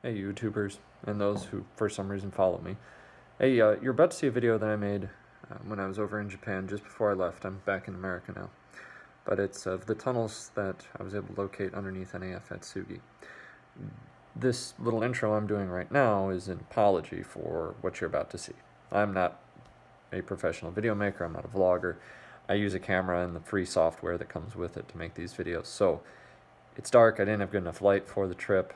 Hey YouTubers, and those who for some reason follow me. Hey, you're about to see a video that I made when I was over in Japan just before I left. I'm back in America now. But it's of the tunnels that I was able to locate underneath NAF Atsugi. This little intro I'm doing right now is an apology for what you're about to see. I'm not a professional video maker, I'm not a vlogger. I use a camera and the free software that comes with it to make these videos. So it's dark, I didn't have good enough light for the trip.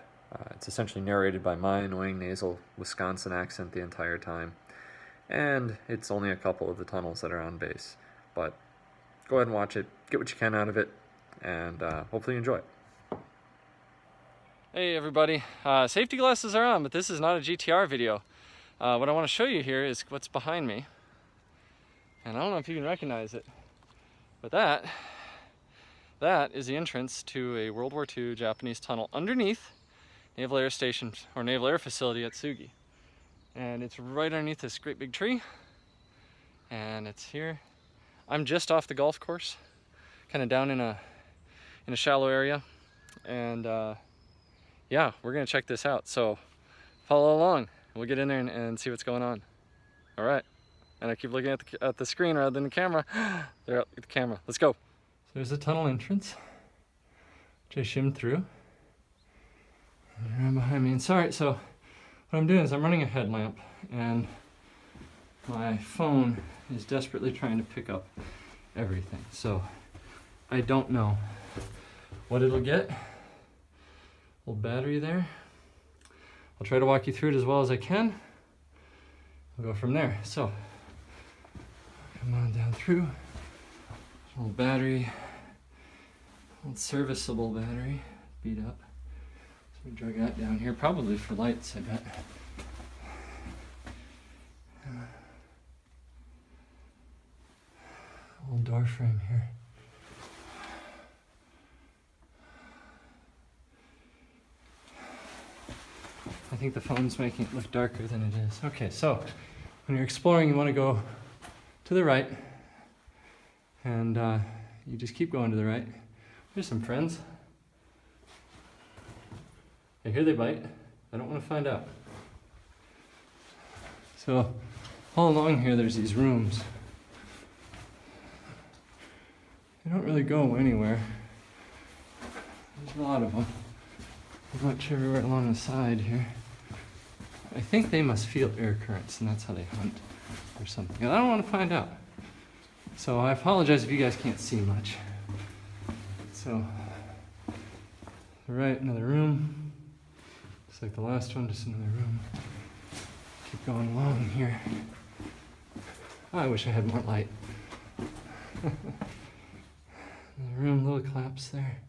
It's essentially narrated by my annoying nasal Wisconsin accent the entire time. And it's only a couple of the tunnels that are on base. But go ahead and watch it, get what you can out of it, and hopefully you enjoy it. Hey everybody, safety glasses are on, but this is not a GTR video. What I want to show you here is what's behind me. And I don't know if you can recognize it, but that is the entrance to a World War II Japanese tunnel underneath Naval Air Station, or Naval Air Facility at Atsugi. And it's right underneath this great big tree. And it's here. I'm just off the golf course, kind of down in a shallow area. And yeah, we're gonna check this out. So follow along. We'll get in there and see what's going on. All right. And I keep looking at the screen rather than the camera. There, at the camera. Let's go. So there's a tunnel entrance, which I shimmed through. And right behind me. And sorry, so what I'm doing is I'm running a headlamp, and my phone is desperately trying to pick up everything. So I don't know what it'll get. Little battery there. I'll try to walk you through it as well as I can. We'll go from there. So come on down through. Little battery, old serviceable battery, beat up. So we drug that down here, probably for lights, I bet. Old door frame here. I think the phone's making it look darker than it is. Okay, so when you're exploring, you want to go to the right. And you just keep going to the right. Here's some friends. I hear they bite. I don't want to find out. So all along here, there's these rooms. They don't really go anywhere. There's a lot of them. Pretty much everywhere along the side here. I think they must feel air currents, and that's how they hunt or something. And I don't want to find out. So I apologize if you guys can't see much. So, right, another room. Just like the last one, just another room. Keep going along here. Oh, I wish I had more light. Another room, little collapse there.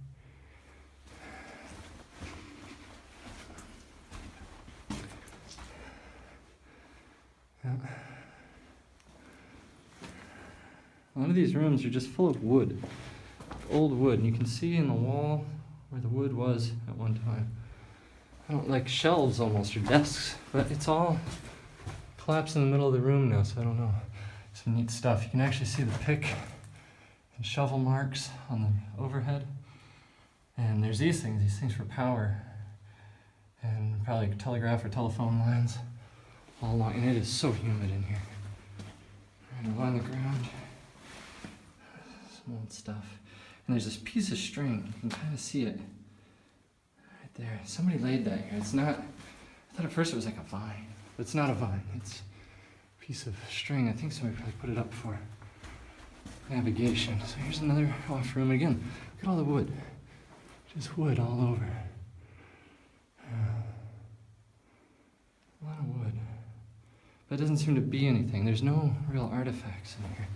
Yeah. A lot of these rooms are just full of wood, old wood, and you can see in the wall where the wood was at one time. I don't like shelves almost, or desks, but it's all collapsed in the middle of the room now, so I don't know. Some neat stuff. You can actually see the pick and shovel marks on the overhead. And there's these things for power, and probably telegraph or telephone lines all along, and it is so humid in here. Right along the ground. Old stuff. And there's this piece of string. You can kind of see it right there. Somebody laid that here. It's not, I thought at first it was like a vine, but it's not a vine. It's a piece of string. I think somebody probably put it up for navigation. So here's another off room again. Look at all the wood. Just wood all over. A lot of wood. But it doesn't seem to be anything. There's no real artifacts in here.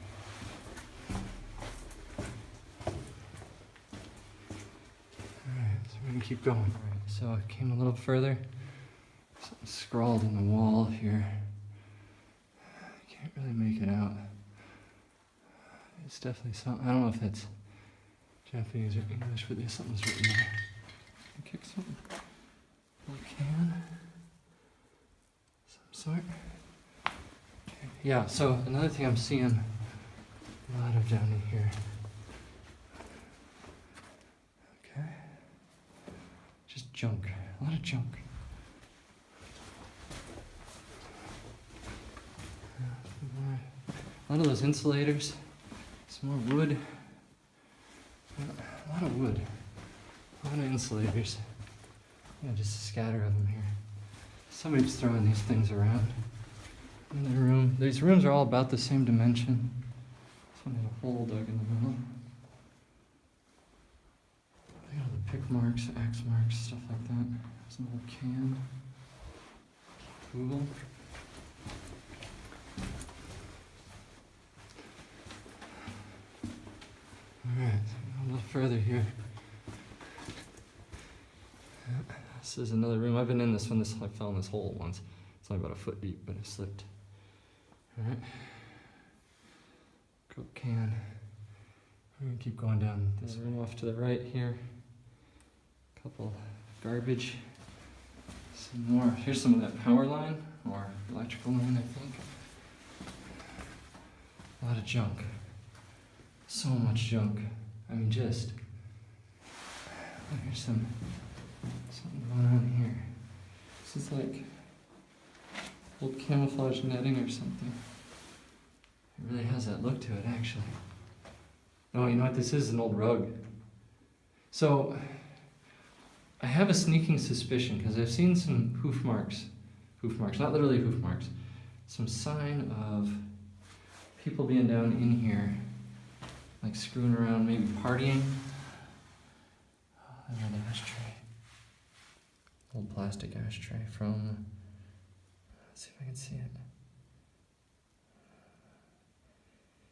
We can keep going. Right, so I came a little further. Something scrawled on the wall here. I can't really make it out. It's definitely something. I don't know if that's Japanese or English, but there's something's written there. Can I kick something? A can? Some sort. Okay. Yeah, so another thing I'm seeing a lot of down in here. Junk, a lot of junk. A lot of those insulators. Some more wood. A lot of wood. A lot of insulators. Yeah, just a scatter of them here. Somebody's throwing these things around. Another room. These rooms are all about the same dimension. This one had a hole dug in the middle. Look at all the pick marks, axe marks, stuff like that. There's an old can. Google. Alright, a little further here. This is another room. I've been in this one. I fell in this hole once. It's only about a foot deep, but I slipped. Alright. Coke can. We're gonna keep going down this room off to the right here. Couple garbage. Some more. Here's some of that power line or electrical line, I think. A lot of junk. So much junk. I mean, just. Here's something going on here. This is like old camouflage netting or something. It really has that look to it, actually. Oh, you know what? This is an old rug. So, I have a sneaking suspicion because I've seen some hoof marks, not literally hoof marks, some sign of people being down in here, like screwing around, maybe partying. Oh, another ashtray. Old plastic ashtray from, let's see if I can see it.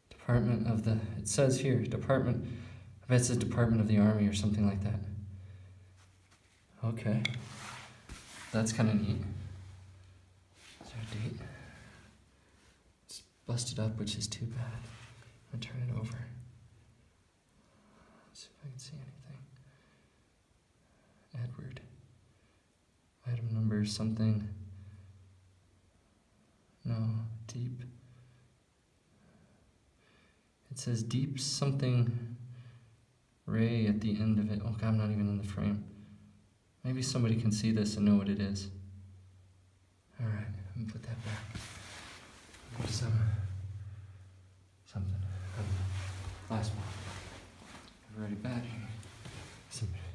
Department of the, it says here, Department, I bet it says Department of the Army or something like that. Okay. That's kind of neat. Is there a date? It's busted up, which is too bad. I'm gonna turn it over. Let's see if I can see anything. Edward. Item number something. No, deep. It says deep something ray at the end of it. Okay, I'm not even in the frame. Maybe somebody can see this and know what it is. Alright, let me put that back. There's something. Last one. I've already bad here.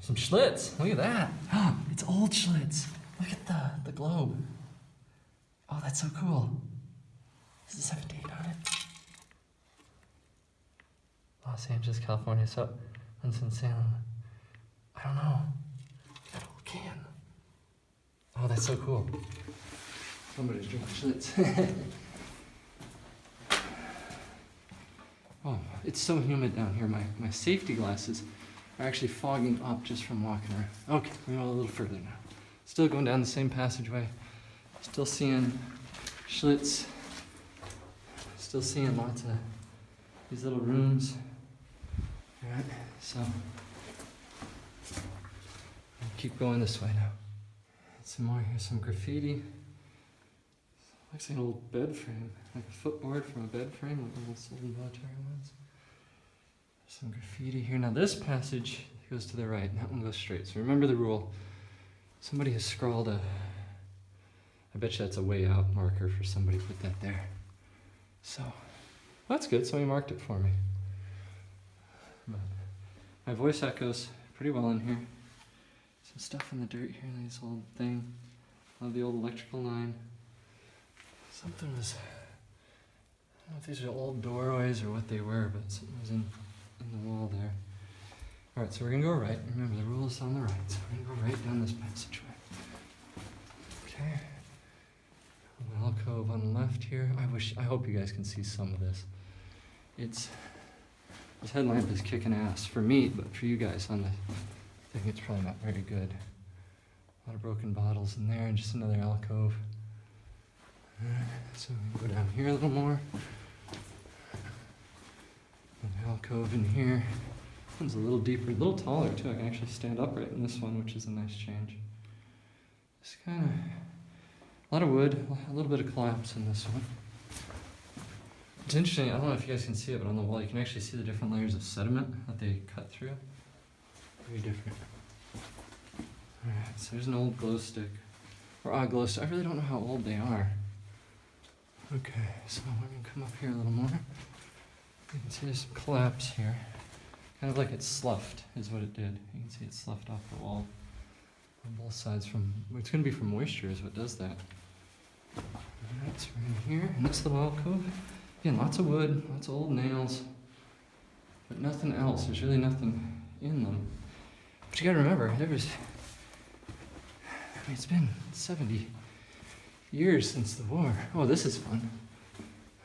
Some Schlitz. Look at that. Oh, it's old Schlitz. Look at the globe. Oh, that's so cool. Does this have a date on it? Los Angeles, California. So, Winston-Salem. I don't know. That old can. Oh, that's so cool. Somebody's drinking Schlitz. Oh, it's so humid down here. My safety glasses are actually fogging up just from walking around. Okay, we're going a little further now. Still going down the same passageway. Still seeing Schlitz. Still seeing lots of these little rooms. Alright, so I'll keep going this way now. Some more here, some graffiti. Looks like an old bed frame, like a footboard from a bed frame, like one of those old military ones. Some graffiti here. Now this passage goes to the right, and that one goes straight. So remember the rule. Somebody has scrawled a, I bet you that's a way out marker for somebody to put that there. So, that's good, somebody marked it for me. But my voice echoes pretty well in here. Some stuff in the dirt here, nice old thing. Love the old electrical line. Something was, I don't know if these are old doorways or what they were, but something was in the wall there. Alright, so we're gonna go right. Remember, the rule is on the right, so we're gonna go right down this passageway. Okay. An alcove on the left here. I hope you guys can see some of this. This headlamp is kicking ass for me, but for you guys on the thing, it's probably not very good. A lot of broken bottles in there, and just another alcove. So we can go down here a little more. An alcove in here. This one's a little deeper, a little taller too. I can actually stand upright in this one, which is a nice change. Just kind of, a lot of wood, a little bit of collapse in this one. It's interesting, I don't know if you guys can see it, but on the wall you can actually see the different layers of sediment that they cut through. Very different. Alright, so there's an old glow stick. Or glow stick. I really don't know how old they are. Okay, so we're gonna come up here a little more. You can see there's some collapse here. Kind of like it's sloughed is what it did. You can see it sloughed off the wall on both sides from, it's gonna be from moisture is what does that. Alright, so we're in here, and this little alcove. Again, lots of wood, lots of old nails, but nothing else. There's really nothing in them. But you gotta remember, it's been 70 years since the war. Oh, this is fun.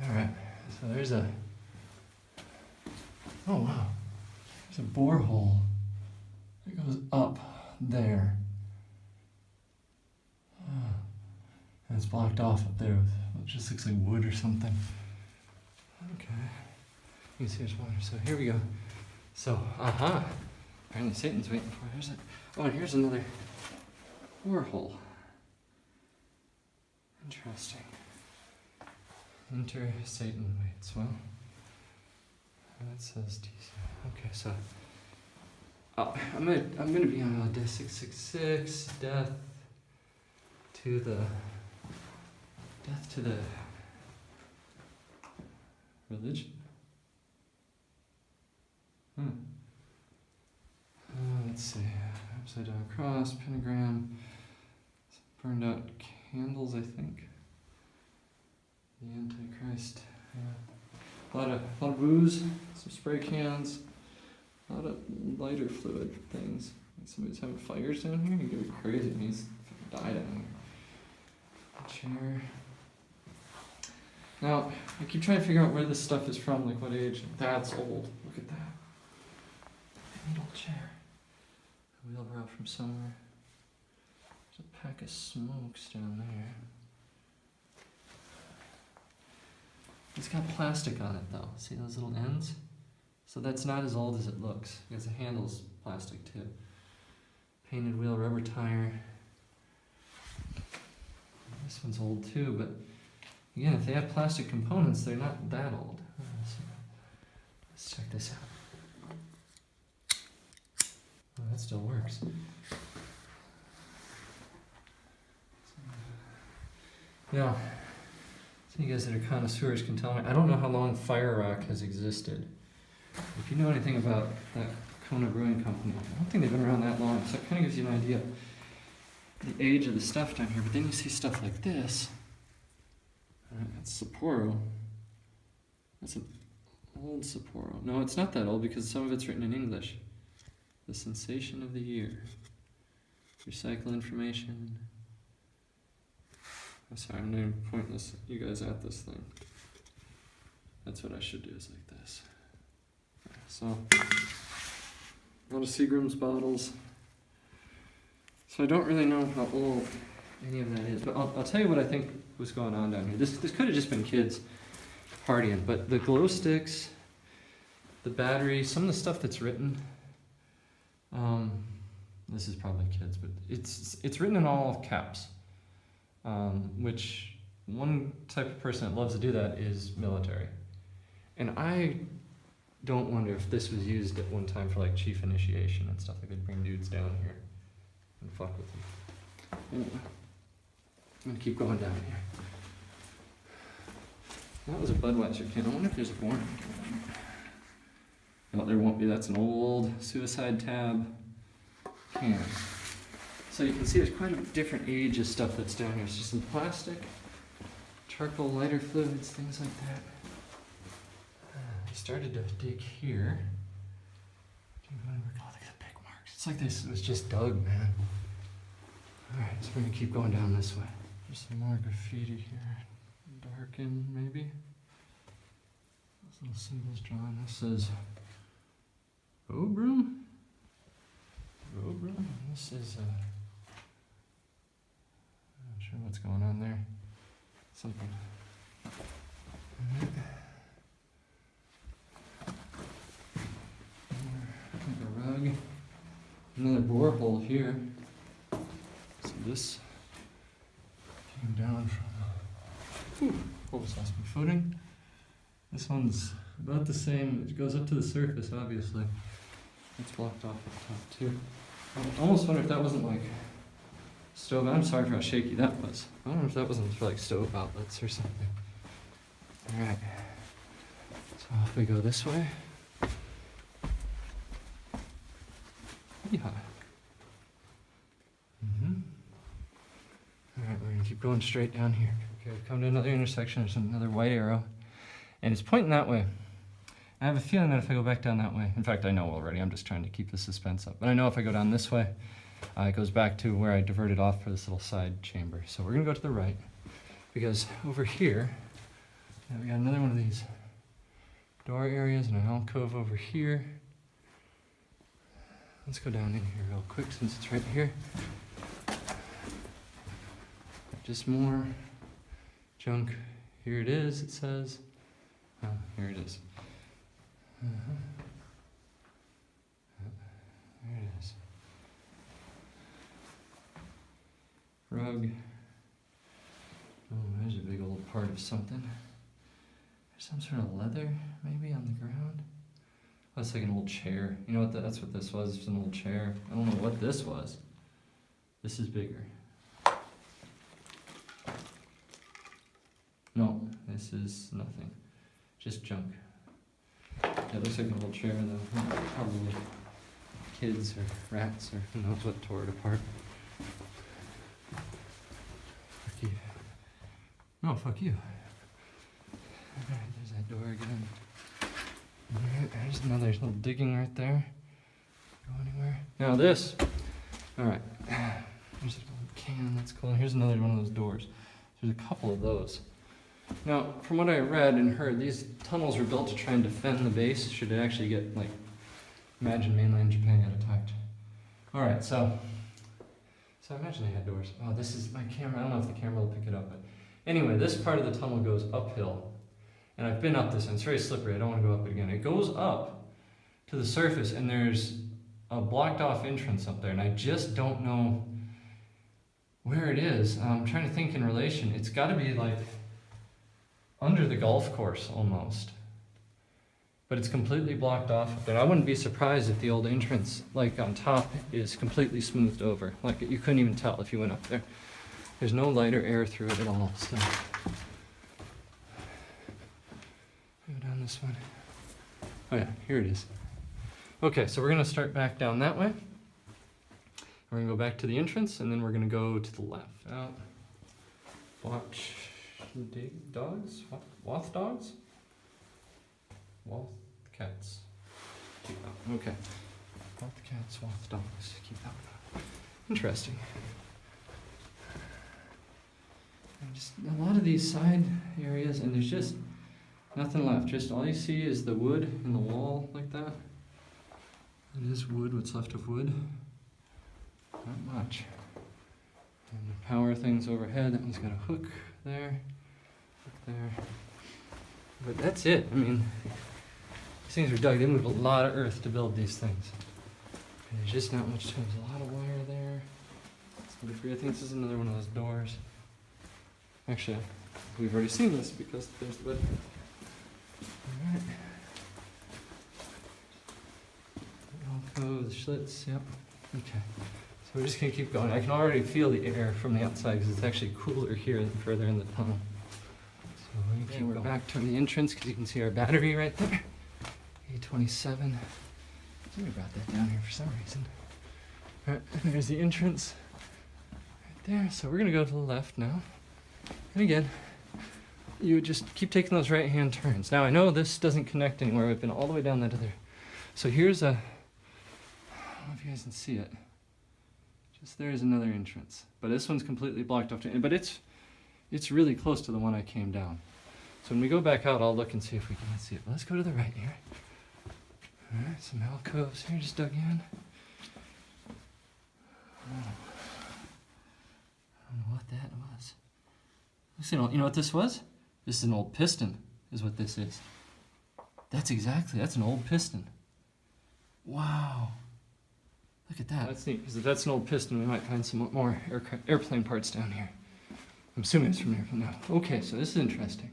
Alright, so there's a, oh wow, there's a borehole that goes up there. And it's blocked off up there with, it just looks like wood or something. Okay, you can see there's water. So here we go. So, apparently Satan's waiting for it. Oh, and here's another borehole. Interesting. Enter Satan waits. Well, that says DC. Okay, so I'm gonna be on death 666, death to the religion. Let's see. Upside down cross, pentagram, some burned out candles, I think. The Antichrist. Yeah. A lot of booze, some spray cans, a lot of lighter fluid things. Like somebody's having fires down here. You get crazy. And he's died down here. A chair. Now, I keep trying to figure out where this stuff is from, like what age. That's old. Look at that. Neat old chair. A wheelbarrow from somewhere. There's a pack of smokes down there. It's got plastic on it though. See those little ends? So that's not as old as it looks, because the handle's plastic too. Painted wheel, rubber tire. This one's old too, but again, if they have plastic components, they're not that old. So let's check this out. Oh, that still works. Now, some of you guys that are connoisseurs can tell me, I don't know how long Fire Rock has existed. If you know anything about that Kona Brewing Company, I don't think they've been around that long, so it kind of gives you an idea of the age of the stuff down here. But then you see stuff like this. That's Sapporo. That's an old Sapporo. No, it's not that old because some of it's written in English. The sensation of the year. Recycle information. I'm sorry, I'm going to point this, you guys at this thing. That's what I should do, is like this. So, a lot of Seagram's bottles. So I don't really know how old any of that is, but I'll tell you what I think was going on down here. This could have just been kids partying, but the glow sticks, the battery, some of the stuff that's written, this is probably kids, but it's written in all caps, which one type of person that loves to do that is military. And I don't wonder if this was used at one time for like chief initiation and stuff. Like they'd bring dudes down here and fuck with them. Anyway, I'm gonna keep going down here. That was a Budweiser can. I wonder if there's a warning. No, there won't be. That's an old suicide tab can. So you can see there's quite a different age of stuff that's down here. It's just some plastic, charcoal lighter fluids, things like that. I started to dig here. Oh, look at the pick marks. It's like this was just dug, man. Alright, so we're gonna keep going down this way. There's some more graffiti here. Darken, maybe. Those little symbols drawn. This says Obrum. Obrum. This is I'm not sure what's going on there. Something. A rug. Another borehole here. So this came down from. Almost lost my footing. This one's about the same. It goes up to the surface, obviously. It's blocked off at the top too. I almost wonder if that wasn't like stove. I'm sorry for how shaky that was. I don't know if that wasn't for like stove outlets or something. All right, so if we go this way. Yeah. All right, we're gonna keep going straight down here. Okay, we come to another intersection, there's another white arrow, and it's pointing that way. I have a feeling that if I go back down that way, in fact, I know already, I'm just trying to keep the suspense up, but I know if I go down this way, it goes back to where I diverted off for this little side chamber. So we're gonna go to the right, because over here, we got another one of these door areas and an alcove over here. Let's go down in here real quick since it's right here. Just more junk. Here it is, it says. Oh, here it is. There it is. Rug. Oh, there's a big old part of something. There's some sort of leather, maybe, on the ground. Oh, it's like an old chair. You know what? That's what this was. It's an old chair. I don't know what this was. This is bigger. No, this is nothing. Just junk. Yeah, it looks like an old chair, though. Probably kids or rats or who knows what tore it apart. Fuck you. No, fuck you. Alright, there's that door again. Alright, there's another little digging right there. Go anywhere. Now this. Alright. There's a little can, that's cool. Here's another one of those doors. There's a couple of those. Now, from what I read and heard, these tunnels were built to try and defend the base should it actually get, like, imagine mainland Japan got attacked. Alright, so I imagine they had doors. Oh, this is my camera. I don't know if the camera will pick it up, but anyway, this part of the tunnel goes uphill. And I've been up this, and it's very slippery. I don't want to go up it again. It goes up to the surface, and there's a blocked off entrance up there, and I just don't know where it is. I'm trying to think in relation. It's got to be like under the golf course almost. But it's completely blocked off up there. I wouldn't be surprised if the old entrance, like on top, is completely smoothed over. Like you couldn't even tell if you went up there. There's no light or air through it at all. So. Go down this one. Oh yeah, here it is. Okay, so we're gonna start back down that way. We're gonna go back to the entrance, and then we're gonna go to the left. Out. Watch dogs? Wath dogs? Wath cats. Keep that. Okay. Wath cats, wath dogs. Keep that one. Interesting. And just a lot of these side areas, and there's just nothing left. Just all you see is the wood in the wall like that. It is wood, what's left of wood. Not much. And the power thing's overhead. That one's got a hook there. Hook there. But that's it. I mean, these things were dug. They moved a lot of earth to build these things. And there's just not much to it. There's a lot of wire there. I think this is another one of those doors. Actually, we've already seen this because there's the wood. Alright. Alcove, the Schlitz, yep. Okay. So we're just going to keep going. I can already feel the air from the outside because it's actually cooler here than further in the tunnel. So we're back to the entrance because you can see our battery right there. A27. Somebody brought that down here for some reason. Alright, and there's the entrance right there. So we're going to go to the left now. And again, you would just keep taking those right-hand turns. Now I know this doesn't connect anywhere. We've been all the way down that other. So here's a, I don't know if you guys can see it. Just there's another entrance. But this one's completely blocked off. But it's really close to the one I came down. So when we go back out, I'll look and see if we can see it. But let's go to the right here. All right, some alcoves here just dug in. Oh. I don't know what that was. You know what this was? This is an old piston, is what this is. That's an old piston. Wow. Look at that. That's neat, because if that's an old piston, we might find some more airplane parts down here. I'm assuming it's from an airplane now. Okay, so this is interesting.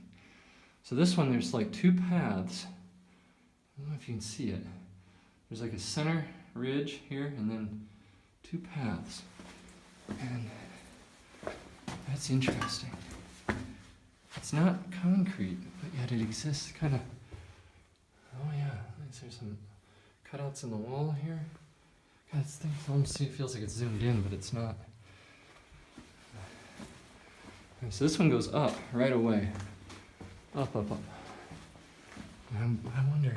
So this one, there's like two paths. I don't know if you can see it. There's like a center ridge here, and then two paths. And that's interesting. It's not concrete, but yet it exists kind of. Oh yeah, there's some cutouts in the wall here. God, this thing almost feels like it's zoomed in, but it's not. Okay, so this one goes up right away. Up, up, up. And I wonder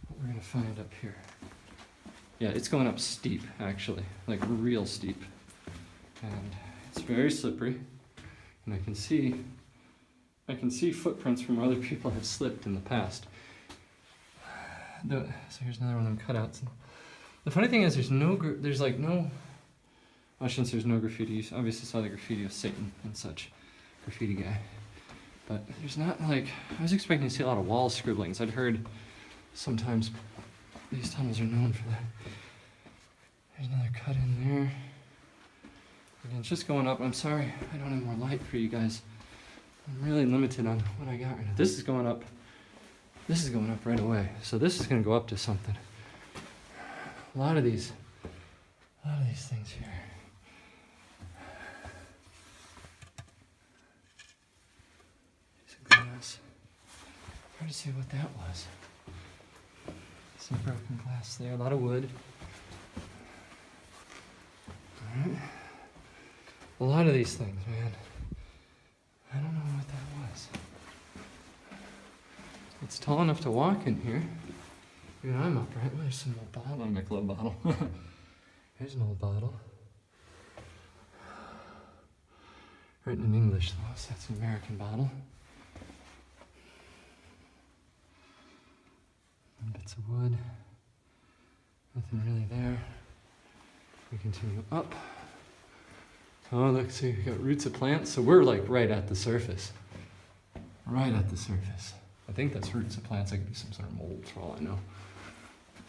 what we're gonna find up here. Yeah, it's going up steep, actually, like real steep. And it's very slippery. And I can see footprints from where other people have slipped in the past. So here's another one of them cutouts. The funny thing is, there's no, I shouldn't say there's no graffiti. You obviously saw the graffiti of Satan and such, graffiti guy. But there's not like, I was expecting to see a lot of wall scribblings. I'd heard sometimes these tunnels are known for that. There's another cut in there. Again, it's just going up. I'm sorry, I don't have more light for you guys. I'm really limited on what I got right now. This is going up. This is going up right away. So this is going to go up to something. A lot of these things here. Some glass. Hard to see what that was. Some broken glass there. A lot of wood. All right. A lot of these things, man. I don't know what that was. It's tall enough to walk in here. Even I'm upright. Well, there's some old bottle, a Michelob bottle. There's an old bottle. Written in English though, so that's an American bottle. And bits of wood. Nothing really there. We continue up. Oh, look, see, we got roots of plants. So we're like right at the surface. Right at the surface. I think that's roots of plants. That could be some sort of mold for all I know.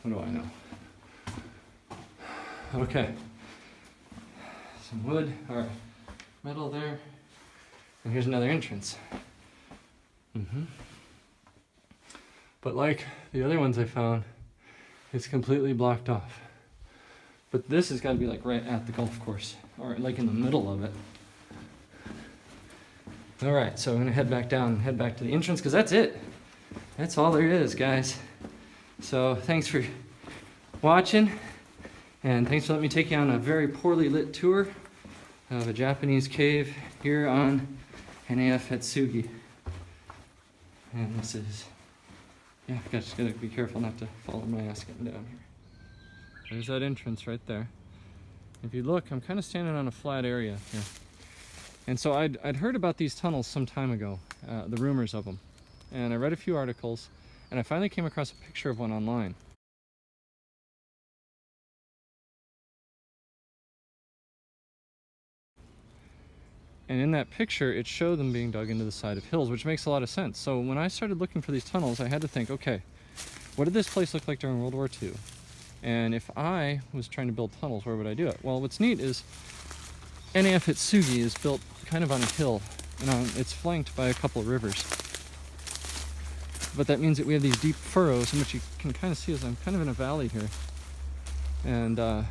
What do I know? Okay. Some wood or metal there. And here's another entrance. But like the other ones I found, it's completely blocked off. But this has got to be like right at the golf course, or like in the middle of it. All right, so I'm gonna head back down and head back to the entrance because that's it. That's all there is, guys. So thanks for watching, and thanks for letting me take you on a very poorly lit tour of a Japanese cave here on NAF Atsugi. And this is, yeah, just gotta be careful not to fall on my ass getting down here. There's that entrance right there. If you look, I'm kind of standing on a flat area here. And so I'd heard about these tunnels some time ago, the rumors of them. And I read a few articles, and I finally came across a picture of one online. And in that picture, it showed them being dug into the side of hills, which makes a lot of sense. So when I started looking for these tunnels, I had to think, okay, what did this place look like during World War II? And if I was trying to build tunnels, where would I do it? Well, what's neat is NAF Atsugi is built kind of on a hill, and it's flanked by a couple of rivers. But that means that we have these deep furrows, in which you can kind of see as I'm kind of in a valley here. And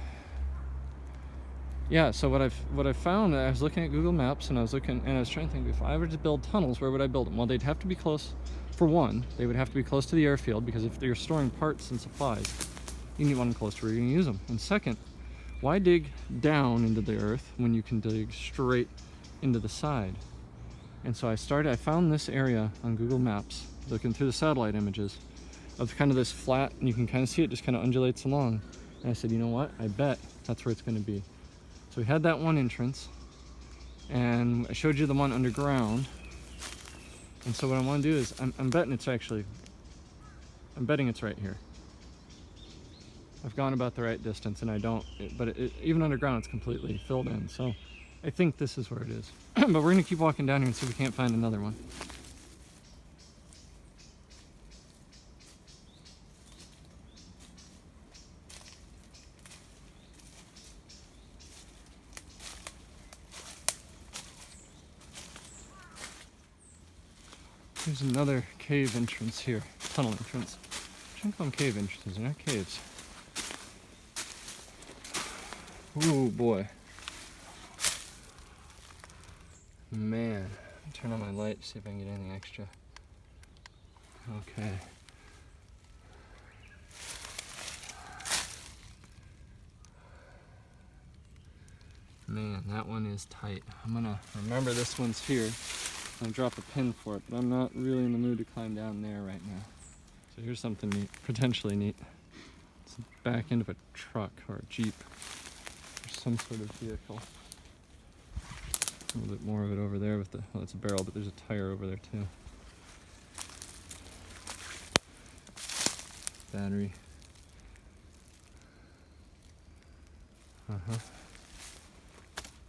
yeah, so what I've found, I was looking at Google Maps, and I was trying to think, if I were to build tunnels, where would I build them? Well, they'd have to be close. For one, they would have to be close to the airfield, because if you're storing parts and supplies, you need one close to where you're going to use them. And second, why dig down into the earth when you can dig straight into the side? And so I found this area on Google Maps, looking through the satellite images of kind of this flat, and you can kind of see it just kind of undulates along. And I said, you know what? I bet that's where it's going to be. So we had that one entrance, and I showed you the one underground. And so what I want to do is, I'm betting it's right here. I've gone about the right distance, and even underground it's completely filled in. So I think this is where it is. But we're going to keep walking down here and see if we can't find another one. There's another cave entrance here, tunnel entrance. I'm trying to call them cave entrances, they're not caves. Ooh boy. Man, Turn on my light, see if I can get anything extra. Okay. Man, that one is tight. I'm gonna remember this one's here. I'll drop a pin for it, but I'm not really in the mood to climb down there right now. So here's something neat, potentially neat. It's the back end of a truck or a Jeep or some sort of vehicle. A little bit more of it over there with the, well, it's a barrel, but there's a tire over there too. Battery.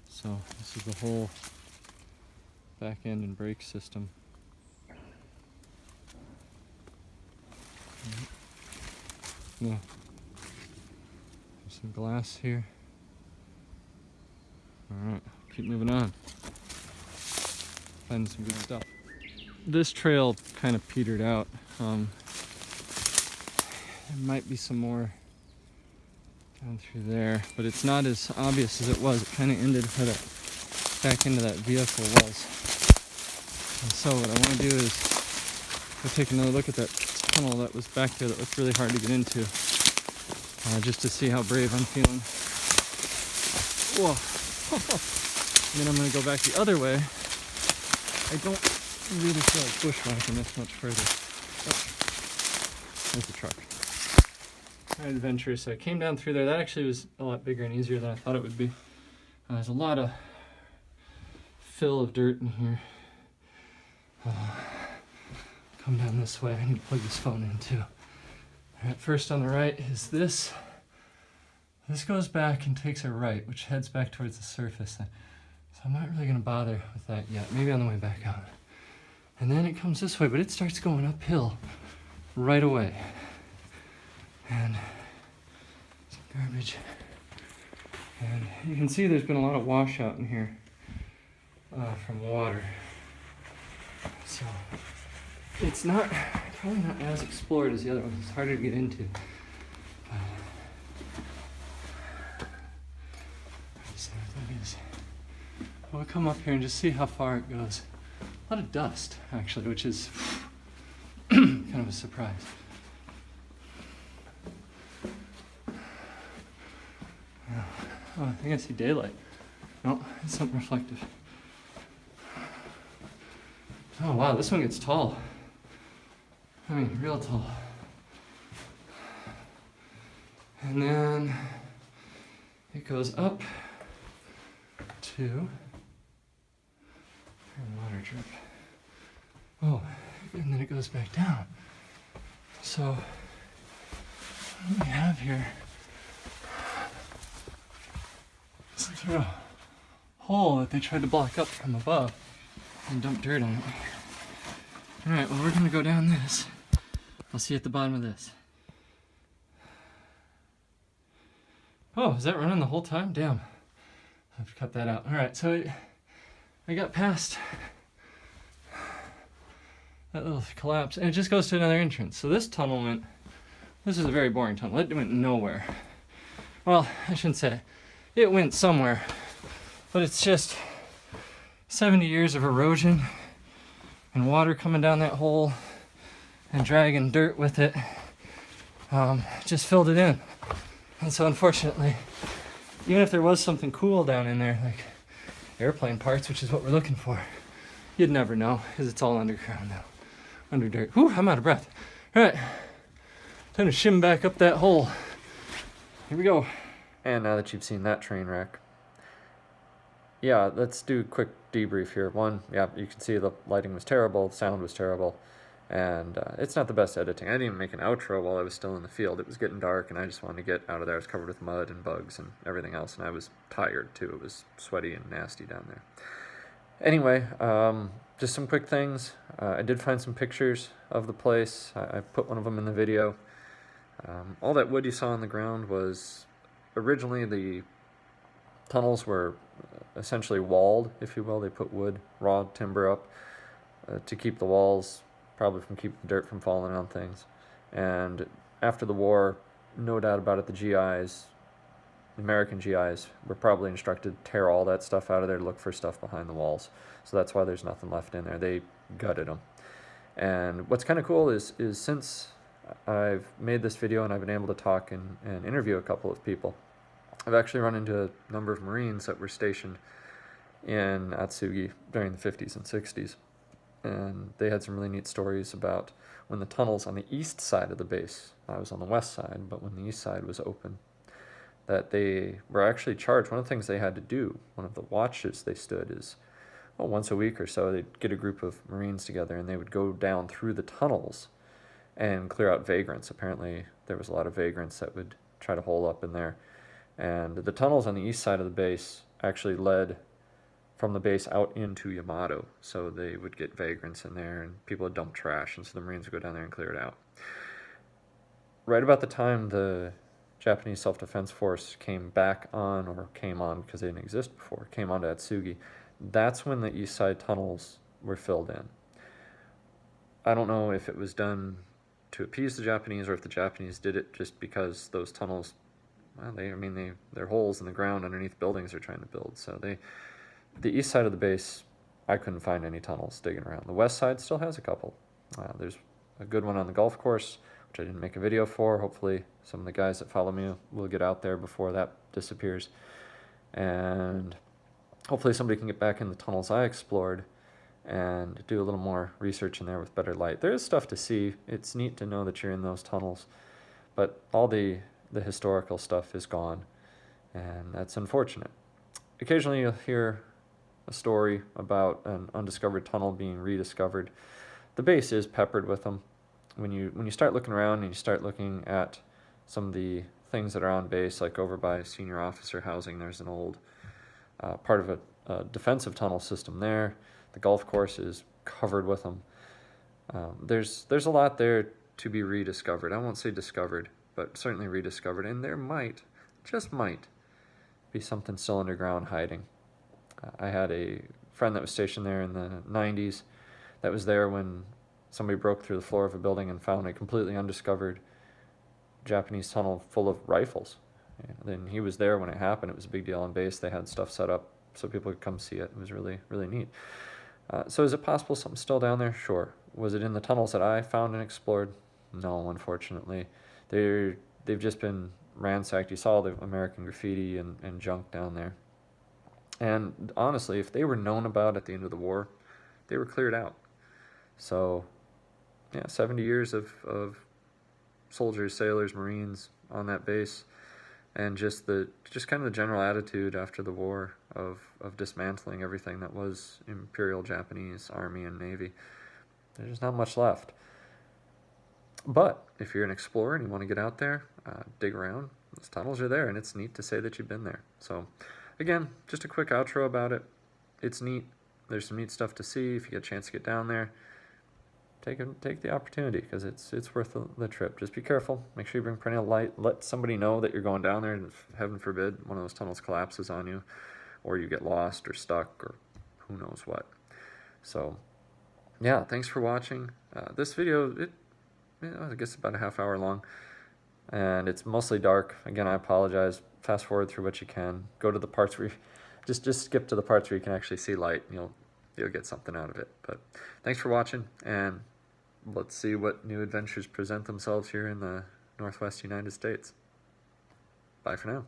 So this is the whole back end and brake system. Yeah. There's some glass here. Alright, keep moving on. Finding some good stuff. This trail kind of petered out. There might be some more down through there, but it's not as obvious as it was. It kind of ended where that back into that vehicle was. And so what I want to do is go take another look at that tunnel that was back there that looked really hard to get into, just to see how brave I'm feeling. Whoa. And then I'm going to go back the other way. I don't really feel like bushwhacking this much further. Oh, there's the truck. Alright, adventure. So I came down through there. That actually was a lot bigger and easier than I thought it would be. There's a lot of fill of dirt in here. Come down this way. I need to plug this phone in too. Alright, first on the right is this. This goes back and takes a right, which heads back towards the surface. So I'm not really going to bother with that yet. Maybe on the way back out. And then it comes this way, but it starts going uphill right away. And some garbage. And you can see there's been a lot of washout in here from water. So it's not, probably not as explored as the other ones. It's harder to get into. We'll come up here and just see how far it goes. A lot of dust, actually, which is kind of a surprise. Oh, I think I see daylight. No, it's something reflective. Oh wow, this one gets tall. I mean, real tall. And then it goes up to water drip. Oh, and then it goes back down. So what do we have here? It's like sort of hole that they tried to block up from above and dump dirt on it. Alright, well we're gonna go down this. I'll see you at the bottom of this. Oh, is that running the whole time? Damn. I have to cut that out. Alright, so I got past that little collapse and it just goes to another entrance. So this tunnel went, this is a very boring tunnel. It went nowhere. Well, I shouldn't say. It went somewhere, but it's just 70 years of erosion and water coming down that hole and dragging dirt with it. Just filled it in. And so unfortunately, even if there was something cool down in there, like airplane parts, which is what we're looking for, you'd never know because it's all underground now, under dirt. Whew, I'm out of breath. All right, time to shim back up that hole. Here we go. And now that you've seen that train wreck, yeah, let's do a quick debrief here. One, yeah, you can see the lighting was terrible, the sound was terrible, and it's not the best editing. I didn't even make an outro while I was still in the field. It was getting dark, and I just wanted to get out of there. I was covered with mud and bugs and everything else, and I was tired, too. It was sweaty and nasty down there. Anyway, just some quick things. I did find some pictures of the place. I put one of them in the video. All that wood you saw on the ground was originally the tunnels were essentially walled, if you will. They put wood, raw timber up to keep the walls, probably from keeping the dirt from falling on things. And after the war, no doubt about it, the GIs American GIs were probably instructed to tear all that stuff out of there, look for stuff behind the walls. So that's why there's nothing left in there. They gutted them. And what's kind of cool is since I've made this video and I've been able to talk and interview a couple of people, I've actually run into a number of Marines that were stationed in Atsugi during the 50s and 60s. And they had some really neat stories about when the tunnels on the east side of the base, I was on the west side, but when the east side was open, that they were actually charged. One of the things they had to do, one of the watches they stood is, once a week or so, they'd get a group of Marines together and they would go down through the tunnels and clear out vagrants. Apparently there was a lot of vagrants that would try to hole up in there. And the tunnels on the east side of the base actually led from the base out into Yamato. So they would get vagrants in there and people would dump trash, and so the Marines would go down there and clear it out. Right about the time the Japanese Self-Defense Force came back on, or came on because they didn't exist before, came on to Atsugi, that's when the east side tunnels were filled in. I don't know if it was done to appease the Japanese or if the Japanese did it just because those tunnels, well, they're holes in the ground underneath buildings they're trying to build. So the east side of the base, I couldn't find any tunnels digging around. The west side still has a couple. There's a good one on the golf course, which I didn't make a video for. Hopefully some of the guys that follow me will get out there before that disappears. And hopefully somebody can get back in the tunnels I explored and do a little more research in there with better light. There is stuff to see. It's neat to know that you're in those tunnels, but all the historical stuff is gone, and that's unfortunate. Occasionally you'll hear a story about an undiscovered tunnel being rediscovered. The base is peppered with them. When you start looking around and you start looking at some of the things that are on base, like over by senior officer housing, there's an old part of a defensive tunnel system there. The golf course is covered with them. There's a lot there to be rediscovered. I won't say discovered, but certainly rediscovered. And there might, just might, be something still underground hiding. I had a friend that was stationed there in the 90s that was there when somebody broke through the floor of a building and found a completely undiscovered Japanese tunnel full of rifles. And then he was there when it happened. It was a big deal on base. They had stuff set up so people could come see it. It was really, really neat. So is it possible something's still down there? Sure. Was it in the tunnels that I found and explored? No, unfortunately. They've just been ransacked. You saw the American graffiti and junk down there. And honestly, if they were known about at the end of the war, they were cleared out. So, yeah, 70 years of soldiers, sailors, Marines on that base, and just kind of the general attitude after the war of dismantling everything that was Imperial Japanese Army and Navy. There's just not much left. But if you're an explorer and you want to get out there, dig around, those tunnels are there, and it's neat to say that you've been there. So, again, just a quick outro about it. It's neat. There's some neat stuff to see. If you get a chance to get down there, take the opportunity, because it's worth the trip. Just be careful. Make sure you bring plenty of light. Let somebody know that you're going down there, and heaven forbid one of those tunnels collapses on you, or you get lost or stuck or who knows what. So, yeah, thanks for watching. This video, I guess about a half hour long, and it's mostly dark. Again, I apologize. Fast forward through what you can. Go to the parts where just skip to the parts where you can actually see light. You'll get something out of it. But thanks for watching, and let's see what new adventures present themselves here in the Northwest United States. Bye for now.